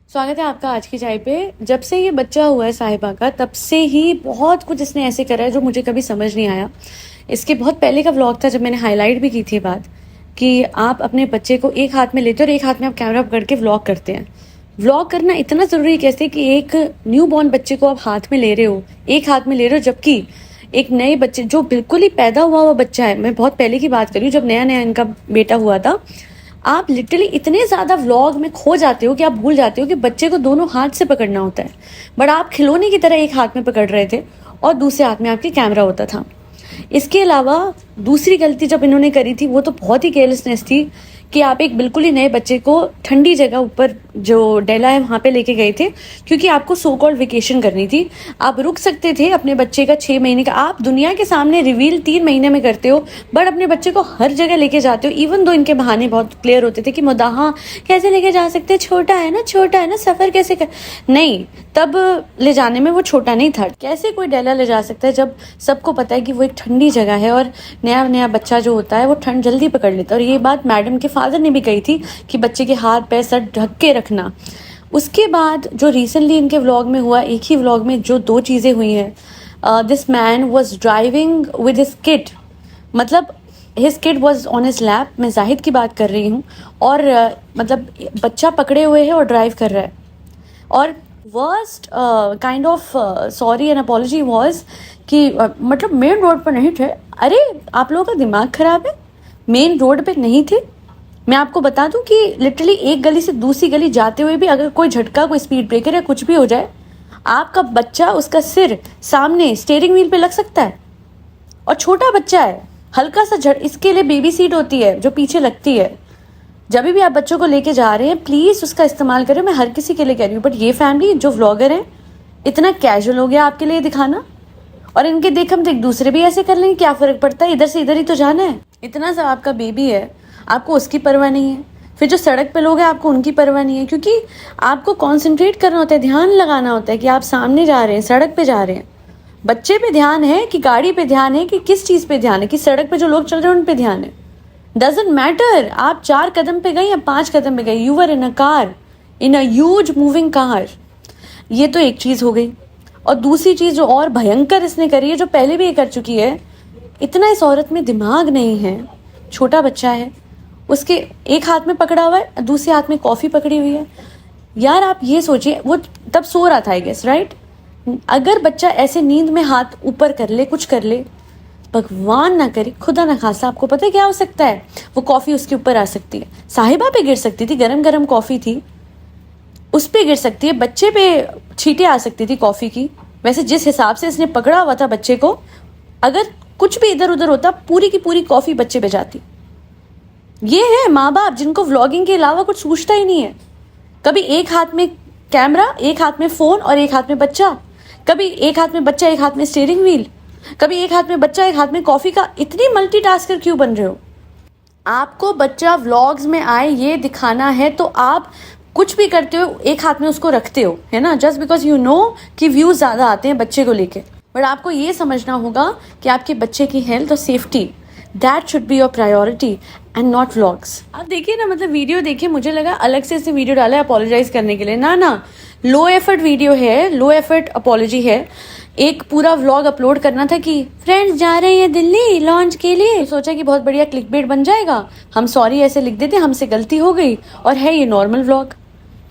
स्वागत है आपका आज की चाय पे। जब से ये बच्चा हुआ है साहिबा का, तब से ही बहुत कुछ इसने ऐसे करा है जो मुझे कभी समझ नहीं आया। इसके बहुत पहले का व्लॉग था जब मैंने हाईलाइट भी की थी बात कि आप अपने बच्चे को एक हाथ में लेते हो और एक हाथ में आप कैमरा पकड़ के व्लॉग करते हैं। व्लॉग करना इतना ज़रूरी कैसे कि एक न्यू बॉर्न बच्चे को आप हाथ में ले रहे हो, एक हाथ में ले रहे हो, जबकि एक नए बच्चे जो बिल्कुल ही पैदा हुआ बच्चा है। मैं बहुत पहले की बात कर रही हूँ, जब नया नया इनका बेटा हुआ था। आप लिटरली इतने ज़्यादा व्लॉग में खो जाते हो कि आप भूल जाते हो कि बच्चे को दोनों हाथ से पकड़ना होता है। बट आप खिलौने की तरह एक हाथ में पकड़ रहे थे और दूसरे हाथ में आपके कैमरा होता था। इसके अलावा दूसरी गलती जब इन्होंने करी थी वो तो बहुत ही केयरलेसनेस थी कि आप एक बिल्कुल ही नए बच्चे को ठंडी जगह ऊपर जो डेला है वहाँ पे लेके गए थे, क्योंकि आपको सो कॉल्ड वेकेशन करनी थी। आप रुक सकते थे अपने बच्चे का 6 महीने का, आप दुनिया के सामने रिवील 3 महीने में करते हो, बट अपने बच्चे को हर जगह लेके जाते हो। इवन दो इनके बहाने बहुत क्लियर होते थे कि मुदाहा कैसे लेके जा सकते हैं, छोटा है ना, सफ़र कैसे कर। नहीं, तब ले जाने में वो छोटा नहीं था। कैसे कोई डेला ले जा सकता है जब सबको पता है कि वो एक ठंडी जगह है और नया नया बच्चा जो होता है वो ठंड जल्दी पकड़ लेता है। और ये बात मैडम के फादर ने भी कही थी कि बच्चे के हाथ पैर सर ढक के रखना। उसके बाद जो रिसेंटली इनके व्लॉग में हुआ, एक ही व्लॉग में जो 2 चीज़ें हुई हैं, this man was driving with his kid, मतलब his kid was on his lap. मैं जाहिद की बात कर रही हूँ। और मतलब बच्चा पकड़े हुए है और ड्राइव कर रहा है। और worst kind of sorry and apology was कि मतलब मेन रोड पर नहीं थे। अरे आप लोगों का दिमाग खराब है, मेन रोड पे नहीं थे। मैं आपको बता दूं कि लिटरली एक गली से दूसरी गली जाते हुए भी अगर कोई झटका, कोई स्पीड ब्रेकर या कुछ भी हो जाए, आपका बच्चा, उसका सिर सामने स्टीयरिंग व्हील पे लग सकता है। और छोटा बच्चा है, हल्का सा झट, इसके लिए बेबी सीट होती है जो पीछे लगती है। जब भी आप बच्चों को लेके जा रहे हैं प्लीज़ उसका इस्तेमाल करें। मैं हर किसी के लिए कह रही हूँ, बट ये फैमिली जो व्लॉगर है इतना कैजुअल हो गया आपके लिए दिखाना। और इनके देख हम एक दूसरे भी ऐसे कर लेंगे, क्या फ़र्क पड़ता है, इधर से इधर ही तो जाना है। इतना सा आपका बेबी है, आपको उसकी परवाह नहीं है। फिर जो सड़क पे लोग हैं आपको उनकी परवाह नहीं है, क्योंकि आपको कॉन्सेंट्रेट करना होता है, ध्यान लगाना होता है कि आप सामने जा रहे हैं, सड़क पे जा रहे हैं। बच्चे पे ध्यान है कि गाड़ी पे ध्यान है कि किस चीज़ पे ध्यान है, कि सड़क पे जो लोग चल रहे हैं उन पे ध्यान है। डजेंट मैटर आप 4 कदम पे गए या 5 कदम पे गए, you were in a car, in a huge moving car. ये तो एक चीज़ हो गई। और दूसरी चीज़ जो और भयंकर इसने करी है, जो पहले भी ये कर चुकी है, इतना इस औरत में दिमाग नहीं है। छोटा बच्चा है, उसके एक हाथ में पकड़ा हुआ है, दूसरे हाथ में कॉफ़ी पकड़ी हुई है। यार आप ये सोचिए, वो तब सो रहा था आई गेस, राइट। अगर बच्चा ऐसे नींद में हाथ ऊपर कर ले, कुछ कर ले, भगवान ना करे, खुदा ना खासा, आपको पता है क्या हो सकता है? वो कॉफ़ी उसके ऊपर आ सकती है, साहिबा पे गिर सकती थी, गरम गरम कॉफ़ी थी, उस पे गिर सकती है, बच्चे पे छींटे आ सकती थी कॉफ़ी की। वैसे जिस हिसाब से इसने पकड़ा हुआ था बच्चे को, अगर कुछ भी इधर उधर होता पूरी की पूरी कॉफ़ी बच्चे पे जाती। ये है माँ बाप जिनको व्लॉगिंग के अलावा कुछ सूझता ही नहीं है। कभी एक हाथ में कैमरा, एक हाथ में फ़ोन और एक हाथ में बच्चा, कभी एक हाथ में बच्चा, एक हाथ में स्टीयरिंग व्हील, कभी एक हाथ में बच्चा, एक हाथ में कॉफ़ी का। इतनी मल्टीटास्कर क्यों बन रहे हो? आपको बच्चा व्लॉग्स में आए ये दिखाना है तो आप कुछ भी करते हो एक हाथ में उसको रखते हो, है ना, जस्ट बिकॉज यू नो कि व्यूज़ ज़्यादा आते हैं बच्चे को लेके। बट आपको ये समझना होगा कि आपके बच्चे की हेल्थ और safety, that should be your priority and not vlogs. आप देखिए ना, मतलब वीडियो देखिए, मुझे लगा अलग से इसने वीडियो डाला है अपोलोजाइज करने के लिए। ना, लो एफर्ट वीडियो है, लो एफर्ट अपॉलोजी है। एक पूरा व्लॉग अपलोड करना था कि फ्रेंड्स जा रहे हैं दिल्ली लॉन्च के लिए, सोचा कि बहुत बढ़िया क्लिकबेट बन जाएगा, हम सॉरी ऐसे लिख देते, हमसे गलती हो गई, और है ये नॉर्मल व्लॉग,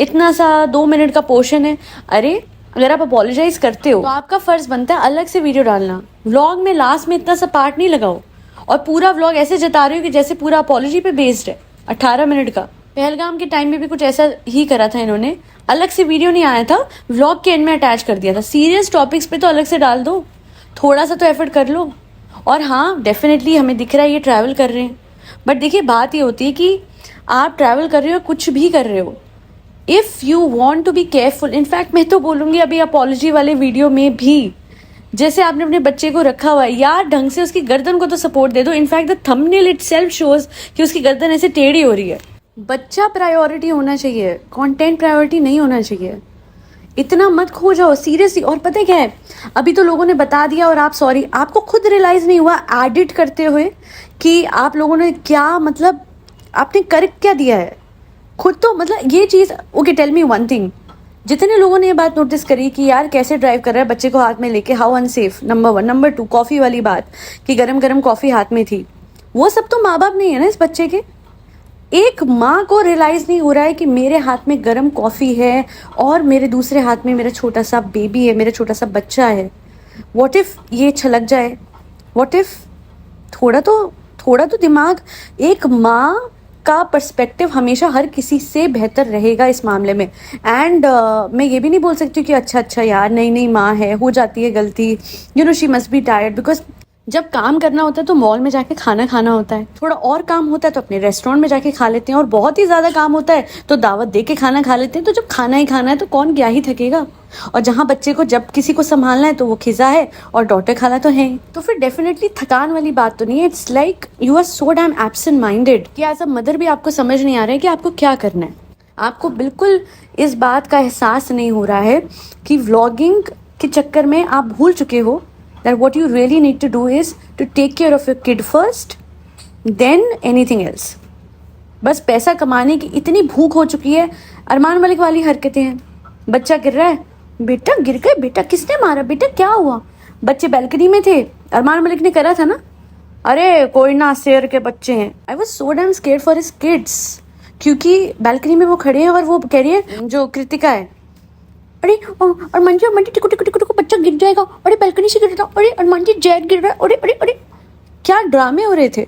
इतना सा 2 मिनट का पोर्शन है। अरे अगर आप अपोलोजाइज करते हो तो आपका फर्ज बनता है अलग से वीडियो डालना। व्लॉग में लास्ट में इतना सा पार्ट नहीं लगाओ और पूरा व्लॉग ऐसे जता रहे हो कि जैसे पूरा अपॉलोजी पे बेस्ड है। 18 मिनट का पहलगाम के टाइम में भी कुछ ऐसा ही करा था इन्होंने, अलग से वीडियो नहीं आया था, व्लॉग के एंड में अटैच कर दिया था। सीरियस टॉपिक्स पे तो अलग से डाल दो, थोड़ा सा तो एफर्ट कर लो। और हाँ, डेफिनेटली हमें दिख रहा है ये ट्रैवल कर रहे हैं, बट देखिए बात ये होती है कि आप ट्रैवल कर रहे हो, कुछ भी कर रहे हो, if you want to be careful. In fact मैं तो बोलूँगी अभी अपॉलोजी वाले वीडियो में भी, जैसे आपने अपने बच्चे को रखा हुआ है, यार ढंग से उसकी गर्दन को तो सपोर्ट दे दो। In fact the thumbnail itself shows कि उसकी गर्दन ऐसे टेढ़ी हो रही है। बच्चा प्रायोरिटी होना चाहिए, कंटेंट प्रायोरिटी नहीं होना चाहिए। इतना मत खो जाओ सीरियसली। और पता है क्या है, अभी तो लोगों ने बता दिया और आप सॉरी, आपको खुद रियलाइज़ नहीं हुआ एडिट करते हुए कि आप लोगों ने क्या, मतलब आपने कर क्या दिया है खुद। तो मतलब ये चीज़, okay tell me one thing, जितने लोगों ने ये बात नोटिस करी कि यार कैसे ड्राइव कर रहा है बच्चे को हाथ में लेके, how unsafe, number 1। Number 2, coffee वाली बात कि गरम गरम कॉफी हाथ में थी, वो सब तो माँ बाप नहीं है ना इस बच्चे के। एक माँ को रियलाइज नहीं हो रहा है कि मेरे हाथ में गरम कॉफी है और मेरे दूसरे हाथ में मेरा छोटा सा बेबी है, मेरा छोटा सा बच्चा है। व्हाट इफ ये छलक जाए? व्हाट इफ थोड़ा तो दिमाग, एक माँ का पर्सपेक्टिव हमेशा हर किसी से बेहतर रहेगा इस मामले में। एंड मैं ये भी नहीं बोल सकती कि अच्छा यार नहीं माँ है, हो जाती है गलती, she must be tired. Because जब काम करना होता है तो मॉल में जाके खाना खाना होता है, थोड़ा और काम होता है तो अपने रेस्टोरेंट में जाके खा लेते हैं, और बहुत ही ज़्यादा काम होता है तो दावत दे के खाना खा लेते हैं। तो जब खाना ही खाना है तो कौन क्या ही थकेगा। और जहाँ बच्चे को जब किसी को संभालना है तो वो खिजा है और डॉटर खाला तो है, तो फिर डेफिनेटली थकान वाली बात तो नहीं है। It's like you are so damn absent minded कि एज अ मदर भी आपको समझ नहीं आ रहा है कि आपको क्या करना है। आपको बिल्कुल इस बात का एहसास नहीं हो रहा है कि व्लॉगिंग के चक्कर में आप भूल चुके हो that what you really need to do is to take care of your kid first, then anything else. बस पैसा कमाने की इतनी भूख हो चुकी है। अरमान मलिक वाली हरकतें हैं, बच्चा गिर रहा है, बेटा गिर गए, बेटा किसने मारा, बेटा क्या हुआ, बच्चे बैल्कनी में थे, अरमान मलिक ने करा था ना, अरे कोई ना शेर के बच्चे हैं। I was so damn scared for his kids, क्योंकि बैल्कनी में वो खड़े हैं और वो कह रही है, जो कृतिका है, अरे और मंजू टिको टिको टिको टिको बच्चा गिर जाएगा, अरे बैल्कनी से गिर रहा, अरे अरमान जी जेट गिर रहा है, अरे अरे अरे क्या ड्रामे हो रहे थे।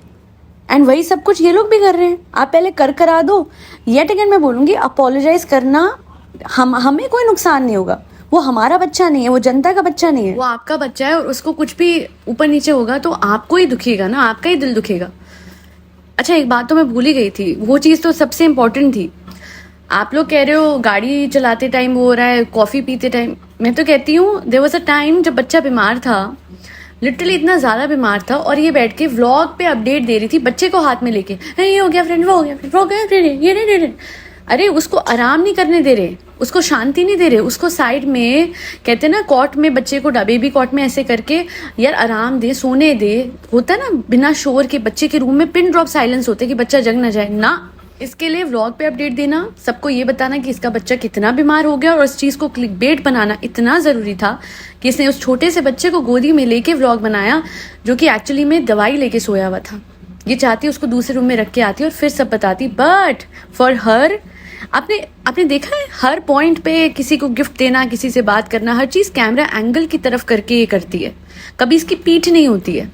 एंड वही सब कुछ ये लोग भी कर रहे हैं। आप पहले करा दो। येट अगेन मैं बोलूँगी, अपोलोजाइज करना हमें कोई नुकसान नहीं होगा। वो हमारा बच्चा नहीं है, वो जनता का बच्चा नहीं है, वो आपका बच्चा है। और उसको कुछ भी ऊपर नीचे होगा तो आपको ही दुखेगा ना, आपका ही दिल दुखेगा। अच्छा एक बात तो मैं भूल ही गई थी, वो चीज़ तो सबसे इम्पोर्टेंट थी। आप लोग कह रहे हो गाड़ी चलाते टाइम वो हो रहा है, कॉफ़ी पीते टाइम। मैं तो कहती हूँ देयर वाज अ टाइम जब बच्चा बीमार था, लिटरली इतना ज़्यादा बीमार था, और ये बैठ के व्लॉग पे अपडेट दे रही थी बच्चे को हाथ में लेके, ये हो गया फ्रेंड, वो हो गया फ्रेंड, वो हो गया फ्रेंड, ये नहीं। अरे उसको आराम नहीं करने दे रहे, उसको शांति नहीं दे रहे, उसको साइड में कहते हैं ना कॉट में बच्चे को, बेबी कॉट में ऐसे करके यार आराम दे, सोने दे। होता है ना बिना शोर के बच्चे के रूम में पिन ड्रॉप साइलेंस होते कि बच्चा जग ना जाए ना। इसके लिए व्लॉग पे अपडेट देना, सबको ये बताना कि इसका बच्चा कितना बीमार हो गया, और उस चीज़ को क्लिकबेट बनाना इतना ज़रूरी था कि इसने उस छोटे से बच्चे को गोदी में लेके व्लॉग बनाया, जो कि एक्चुअली में दवाई लेके सोया हुआ था। ये चाहती उसको दूसरे रूम में रख के आती और फिर सब बताती, बट फॉर हर आपने देखा है हर पॉइंट पे किसी को गिफ्ट देना, किसी से बात करना, हर चीज़ कैमरा एंगल की तरफ करके ये करती है, कभी इसकी पीठ नहीं होती है।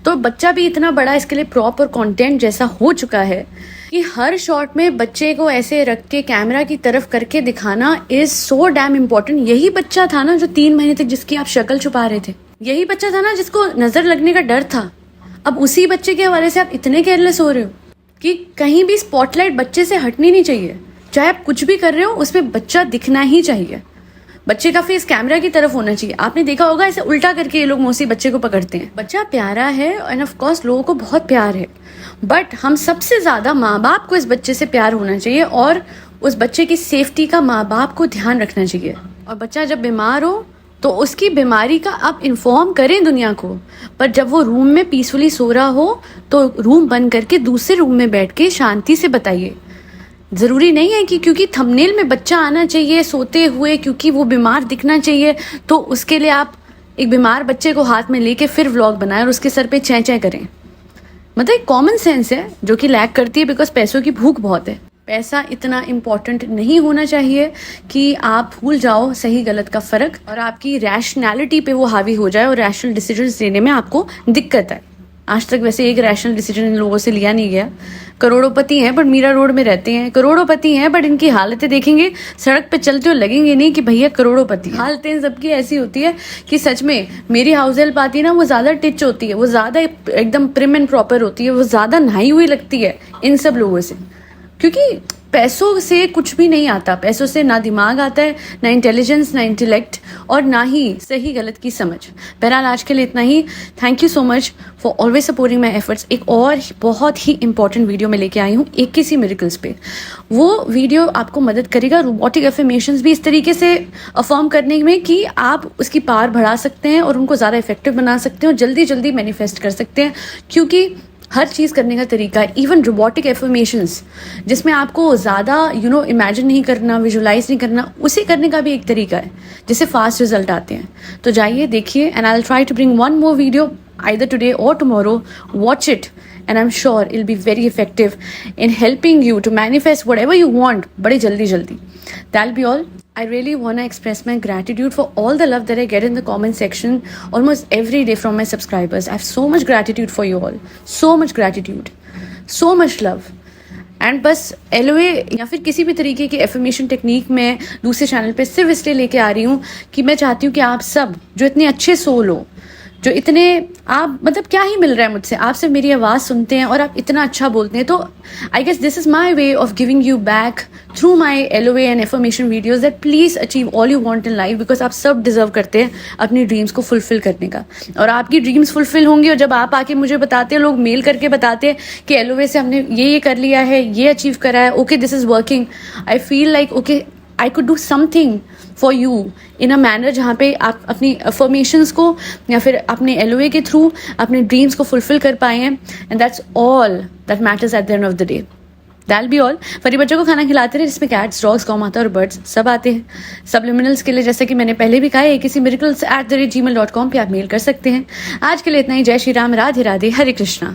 तो बच्चा भी इतना बड़ा इसके लिए प्रॉपर कंटेंट जैसा हो चुका है कि हर शॉट में बच्चे को ऐसे रख के कैमरा की तरफ करके दिखाना इज सो डैम इम्पोर्टेंट। यही बच्चा था ना जो 3 महीने तक जिसकी आप शक्ल छुपा रहे थे, यही बच्चा था ना जिसको नजर लगने का डर था। अब उसी बच्चे के हवाले से आप इतने केयरलेस हो रहे हो कि कहीं भी स्पॉटलाइट बच्चे से हटनी नहीं चाहिए। चाहे आप कुछ भी कर रहे हो उसमें बच्चा दिखना ही चाहिए, बच्चे का फेस कैमरा की तरफ होना चाहिए। आपने देखा होगा ऐसे उल्टा करके ये लोग मोस्टली बच्चे को पकड़ते हैं। बच्चा प्यारा है एंड ऑफ कोर्स लोगों को बहुत प्यार है, बट हम सबसे ज्यादा माँ बाप को इस बच्चे से प्यार होना चाहिए, और उस बच्चे की सेफ्टी का माँ बाप को ध्यान रखना चाहिए। और बच्चा जब बीमार हो तो उसकी बीमारी का आप इन्फॉर्म करें दुनिया को, पर जब वो रूम में पीसफुली सो रहा हो तो रूम बंद करके दूसरे रूम में बैठ के शांति से बताइए। ज़रूरी नहीं है कि क्योंकि थंबनेल में बच्चा आना चाहिए सोते हुए, क्योंकि वो बीमार दिखना चाहिए, तो उसके लिए आप एक बीमार बच्चे को हाथ में लेके फिर व्लॉग बनाएं और उसके सर पे चैं चैं करें। मतलब एक कॉमन सेंस है जो कि लैक करती है, बिकॉज पैसों की भूख बहुत है। पैसा इतना इम्पोर्टेंट नहीं होना चाहिए कि आप भूल जाओ सही गलत का फ़र्क और आपकी रैशनैलिटी पे वो हावी हो जाए और रैशनल डिसीजंस लेने में आपको दिक्कत आए। आज तक वैसे एक रैशनल डिसीजन इन लोगों से लिया नहीं गया। करोड़ोंपति हैं बट मीरा रोड में रहते हैं, करोड़ोंपति हैं बट इनकी हालतें देखेंगे सड़क पे चलते हुए लगेंगे नहीं कि भैया करोड़ोंपति। हालतें सबकी ऐसी होती है कि सच में मेरी हाउस हेल्प आती है ना, वो ज़्यादा टिच होती है, वो ज़्यादा एकदम प्रिम एंड प्रॉपर होती है, वो ज़्यादा नहाई हुई लगती है इन सब लोगों से, क्योंकि पैसों से कुछ भी नहीं आता। पैसों से ना दिमाग आता है, ना इंटेलिजेंस, ना इंटेलेक्ट, और ना ही सही गलत की समझ। बहरहाल आज के लिए इतना ही। Thank you so much for always supporting my efforts. एक और बहुत ही इंपॉर्टेंट वीडियो में लेके आई हूँ 21 मिरेकल्स पे। वो वीडियो आपको मदद करेगा रोबोटिक एफर्मेशंस भी इस तरीके से अफर्म करने में कि आप उसकी पावर बढ़ा सकते हैं और उनको ज़्यादा इफेक्टिव बना सकते हैं और जल्दी जल्दी मैनिफेस्ट कर सकते हैं, क्योंकि हर चीज़ करने का तरीका है, इवन रोबोटिक एफर्मेशंस जिसमें आपको ज़्यादा इमेजिन नहीं करना, विजुलाइज नहीं करना, उसे करने का भी एक तरीका है जिससे फास्ट रिजल्ट आते हैं। तो जाइए देखिए, and I will try to bring one more video either today or tomorrow. Watch it and I'm sure it'll be very effective in helping you to manifest whatever you want bade jaldi. That'll be all. I really want to express my gratitude for all the love that I get in the comment section almost every day from my subscribers. I have so much gratitude for you all. So much gratitude. So much love. And बस LOA या फिर किसी भी तरीके की affirmation technique मैं दूसरे channel पे सिर्फ इसलिए लेके आ रही हूँ कि मैं चाहती हूँ कि आप सब जो इतने अच्छे सोल हो, जो इतने आप मतलब क्या ही मिल रहा है मुझसे, आप सिर्फ मेरी आवाज़ सुनते हैं और आप इतना अच्छा बोलते हैं, तो I guess this is my way of giving you back through my LOA and affirmation videos that please achieve all you want in life, because आप सब डिजर्व करते हैं अपनी ड्रीम्स को फुलफिल करने का। और आपकी ड्रीम्स फुलफिल होंगी और जब आप आके मुझे बताते हैं, लोग मेल करके बताते हैं कि LOA से हमने ये कर लिया है, ये अचीव करा है, okay this is working, I feel like okay I could do something for you in a manner जहाँ पे आप अपनी अफर्मेशंस को या फिर अपने LOA के थ्रू अपने ड्रीम्स को फुलफिल कर पाए हैं, and that's all that matters at the end of the day. That be all. फरी बच्चों को खाना खिलाते रहे जिसमें कैट्स, डॉग्स, गौ माता और बर्ड्स सब आते हैं। सब्लिमिनल्स के लिए जैसे कि मैंने पहले भी कहा है, किसी miracles@gmail.com पे आप मेल कर सकते हैं। आज के लिए इतना ही। जय श्री राम, राधे राधे, हरे कृष्णा।